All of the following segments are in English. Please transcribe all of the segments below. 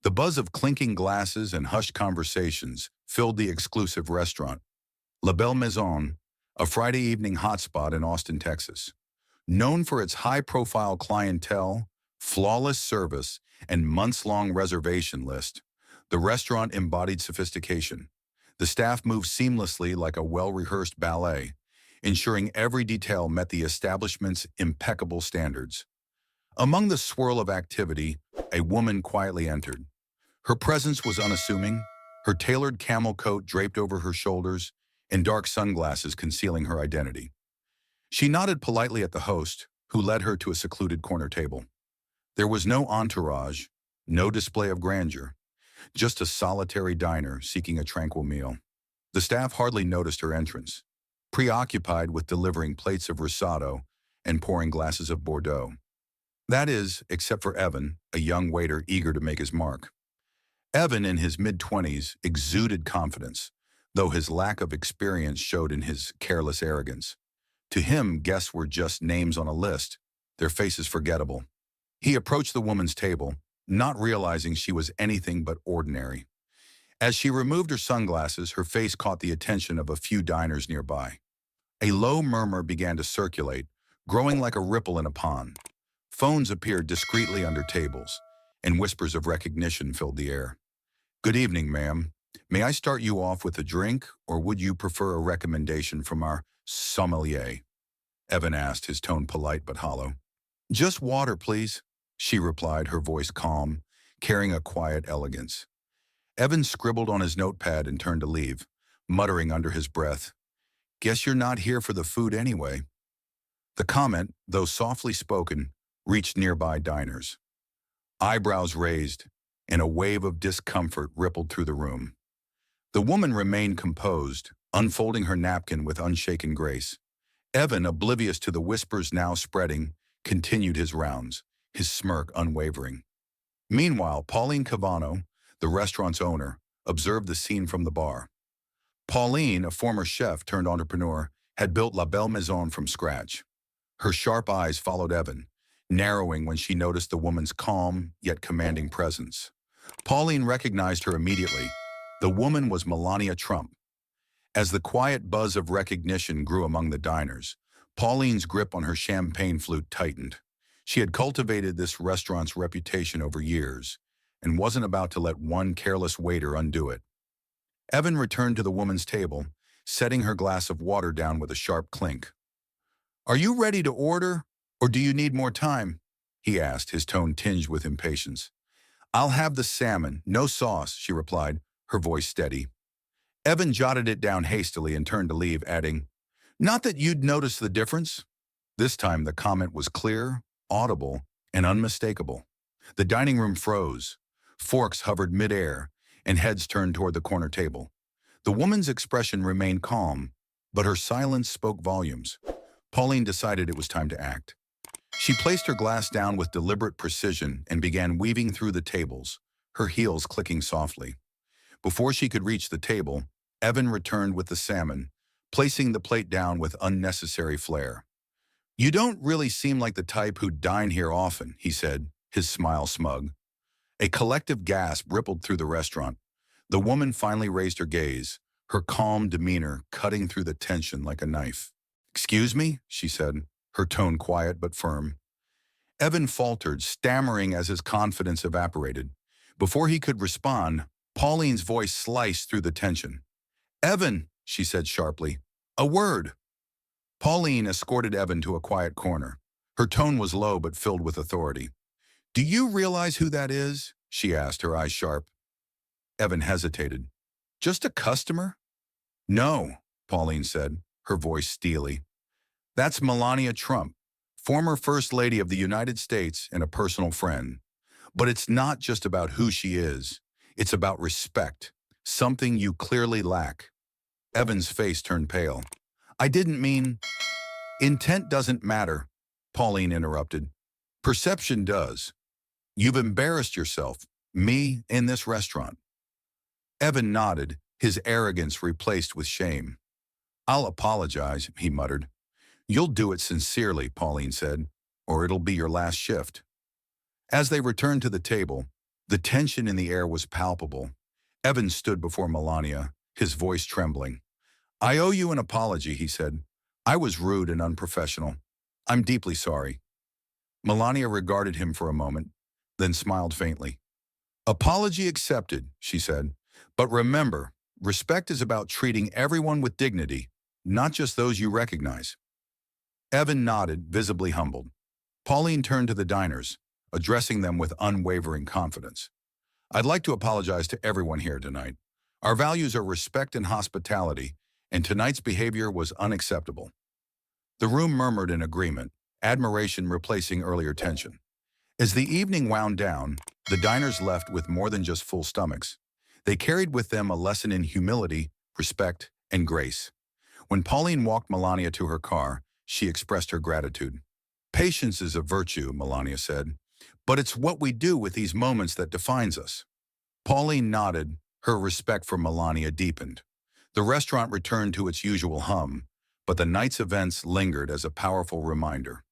The buzz of clinking glasses and hushed conversations filled the exclusive restaurant, La Belle Maison, a Friday evening hotspot in Austin, Texas. Known for its high-profile clientele, flawless service, and months-long reservation list, the restaurant embodied sophistication. The staff moved seamlessly like a well-rehearsed ballet, ensuring every detail met the establishment's impeccable standards. Among the swirl of activity, a woman quietly entered. Her presence was unassuming, her tailored camel coat draped over her shoulders, and dark sunglasses concealing her identity. She nodded politely at the host, who led her to a secluded corner table. There was no entourage, no display of grandeur, just a solitary diner seeking a tranquil meal. The staff hardly noticed her entrance, preoccupied with delivering plates of risotto and pouring glasses of Bordeaux. That is, except for Evan, a young waiter eager to make his mark. Evan, in his mid-20s, exuded confidence, though his lack of experience showed in his careless arrogance. To him, guests were just names on a list, their faces forgettable. He approached the woman's table, not realizing she was anything but ordinary. As she removed her sunglasses, her face caught the attention of a few diners nearby. A low murmur began to circulate, growing like a ripple in a pond. Phones appeared discreetly under tables, and whispers of recognition filled the air. "Good evening, ma'am. May I start you off with a drink, or would you prefer a recommendation from our sommelier?" Evan asked, his tone polite but hollow. "Just water, please," she replied, her voice calm, carrying a quiet elegance. Evan scribbled on his notepad and turned to leave, muttering under his breath, "Guess you're not here for the food anyway." The comment, though softly spoken, reached nearby diners. Eyebrows raised, and a wave of discomfort rippled through the room. The woman remained composed, unfolding her napkin with unshaken grace. Evan, oblivious to the whispers now spreading, continued his rounds, his smirk unwavering. Meanwhile, Pauline Cavano, the restaurant's owner, observed the scene from the bar. Pauline, a former chef turned entrepreneur, had built La Belle Maison from scratch. Her sharp eyes followed Evan, narrowing when she noticed the woman's calm yet commanding presence. Pauline recognized her immediately. The woman was Melania Trump. As the quiet buzz of recognition grew among the diners, Pauline's grip on her champagne flute tightened. She had cultivated this restaurant's reputation over years and wasn't about to let one careless waiter undo it. Evan returned to the woman's table, setting her glass of water down with a sharp clink. "Are you ready to order, or do you need more time?" he asked, his tone tinged with impatience. "I'll have the salmon, no sauce," she replied, her voice steady. Evan jotted it down hastily and turned to leave, adding, "Not that you'd notice the difference." This time the comment was clear, audible, and unmistakable. The dining room froze. Forks hovered midair, and heads turned toward the corner table. The woman's expression remained calm, but her silence spoke volumes. Pauline decided it was time to act. She placed her glass down with deliberate precision and began weaving through the tables, her heels clicking softly. Before she could reach the table, Evan returned with the salmon, placing the plate down with unnecessary flair. "You don't really seem like the type who'd dine here often," he said, his smile smug. A collective gasp rippled through the restaurant. The woman finally raised her gaze, her calm demeanor cutting through the tension like a knife. "Excuse me?" she said, her tone quiet but firm. Evan faltered, stammering as his confidence evaporated. Before he could respond, Pauline's voice sliced through the tension. "Evan," she said sharply, "a word." Pauline escorted Evan to a quiet corner. Her tone was low but filled with authority. "Do you realize who that is?" she asked, her eyes sharp. Evan hesitated. "Just a customer?" "No," Pauline said, her voice steely. "That's Melania Trump, former First Lady of the United States and a personal friend. But it's not just about who she is. It's about respect, something you clearly lack." Evan's face turned pale. "I didn't mean—" "Intent doesn't matter," Pauline interrupted. "Perception does. You've embarrassed yourself, me, in this restaurant." Evan nodded, his arrogance replaced with shame. "I'll apologize," he muttered. "You'll do it sincerely," Pauline said, "or it'll be your last shift." As they returned to the table, The tension in the air was palpable. Evan stood before Melania, his voice trembling. "I owe you an apology," he said. "I was rude and unprofessional. I'm deeply sorry." Melania regarded him for a moment, then smiled faintly. "Apology accepted," she said. "But remember, respect is about treating everyone with dignity, not just those you recognize." Evan nodded, visibly humbled. Pauline turned to the diners, addressing them with unwavering confidence. "I'd like to apologize to everyone here tonight. Our values are respect and hospitality, and tonight's behavior was unacceptable." The room murmured in agreement, admiration replacing earlier tension. As the evening wound down, the diners left with more than just full stomachs. They carried with them a lesson in humility, respect, and grace. When Pauline walked Melania to her car, she expressed her gratitude. "Patience is a virtue," Melania said, "but it's what we do with these moments that defines us." Pauline nodded, her respect for Melania deepened. The restaurant returned to its usual hum, but the night's events lingered as a powerful reminder.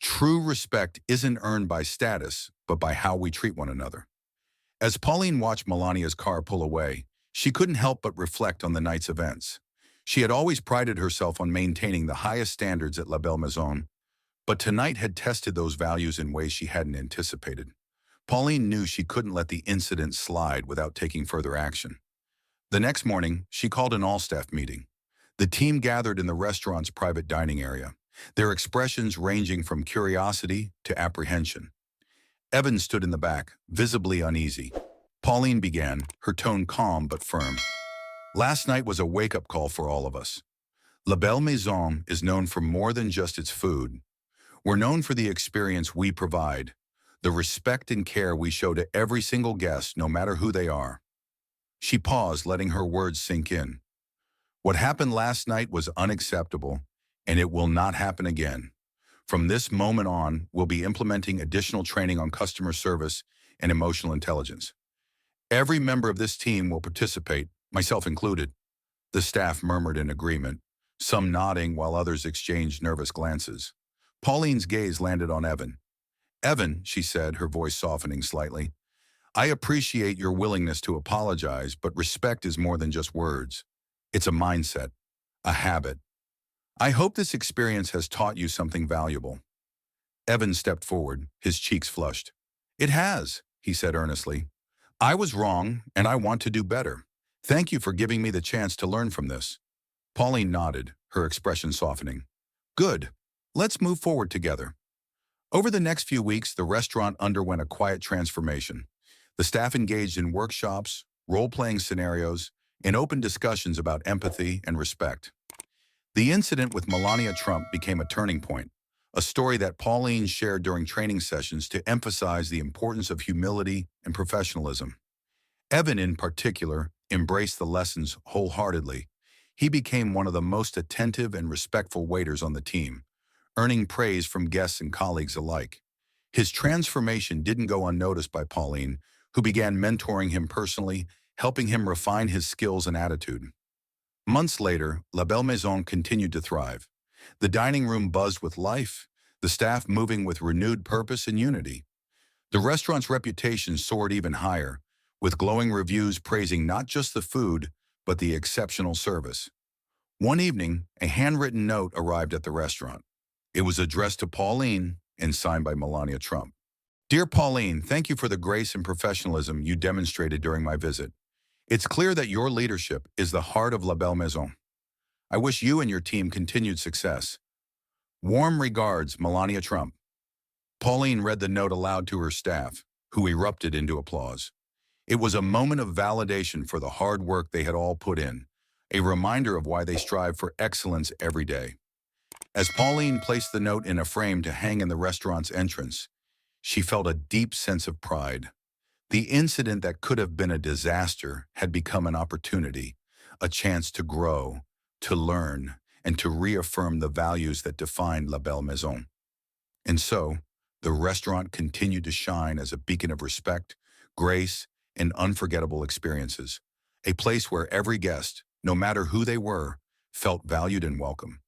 True respect isn't earned by status, but by how we treat one another. As Pauline watched Melania's car pull away, she couldn't help but reflect on the night's events. She had always prided herself on maintaining the highest standards at La Belle Maison, but tonight had tested those values in ways she hadn't anticipated. Pauline knew she couldn't let the incident slide without taking further action. The next morning, she called an all-staff meeting. The team gathered in the restaurant's private dining area, their expressions ranging from curiosity to apprehension. Evan stood in the back, visibly uneasy. Pauline began, her tone calm but firm. "Last night was a wake-up call for all of us. La Belle Maison is known for more than just its food. We're known for the experience we provide, the respect and care we show to every single guest, no matter who they are." She paused, letting her words sink in. "What happened last night was unacceptable, and it will not happen again. From this moment on, we'll be implementing additional training on customer service and emotional intelligence. Every member of this team will participate, myself included." The staff murmured in agreement, some nodding while others exchanged nervous glances. Pauline's gaze landed on Evan. "Evan," she said, her voice softening slightly, "I appreciate your willingness to apologize, but respect is more than just words. It's a mindset, a habit. I hope this experience has taught you something valuable." Evan stepped forward, his cheeks flushed. "It has," he said earnestly. "I was wrong, and I want to do better. Thank you for giving me the chance to learn from this." Pauline nodded, her expression softening. "Good. Let's move forward together." Over the next few weeks, the restaurant underwent a quiet transformation. The staff engaged in workshops, role-playing scenarios, and open discussions about empathy and respect. The incident with Melania Trump became a turning point, a story that Pauline shared during training sessions to emphasize the importance of humility and professionalism. Evan, in particular, embraced the lessons wholeheartedly. He became one of the most attentive and respectful waiters on the team, earning praise from guests and colleagues alike. His transformation didn't go unnoticed by Pauline, who began mentoring him personally, helping him refine his skills and attitude. Months later, La Belle Maison continued to thrive. The dining room buzzed with life, the staff moving with renewed purpose and unity. The restaurant's reputation soared even higher, with glowing reviews praising not just the food, but the exceptional service. One evening, a handwritten note arrived at the restaurant. It was addressed to Pauline and signed by Melania Trump. "Dear Pauline, thank you for the grace and professionalism you demonstrated during my visit. It's clear that your leadership is the heart of La Belle Maison. I wish you and your team continued success. Warm regards, Melania Trump." Pauline read the note aloud to her staff, who erupted into applause. It was a moment of validation for the hard work they had all put in, a reminder of why they strive for excellence every day. As Pauline placed the note in a frame to hang in the restaurant's entrance, she felt a deep sense of pride. The incident that could have been a disaster had become an opportunity, a chance to grow, to learn, and to reaffirm the values that defined La Belle Maison. And so, the restaurant continued to shine as a beacon of respect, grace, and unforgettable experiences, a place where every guest, no matter who they were, felt valued and welcome.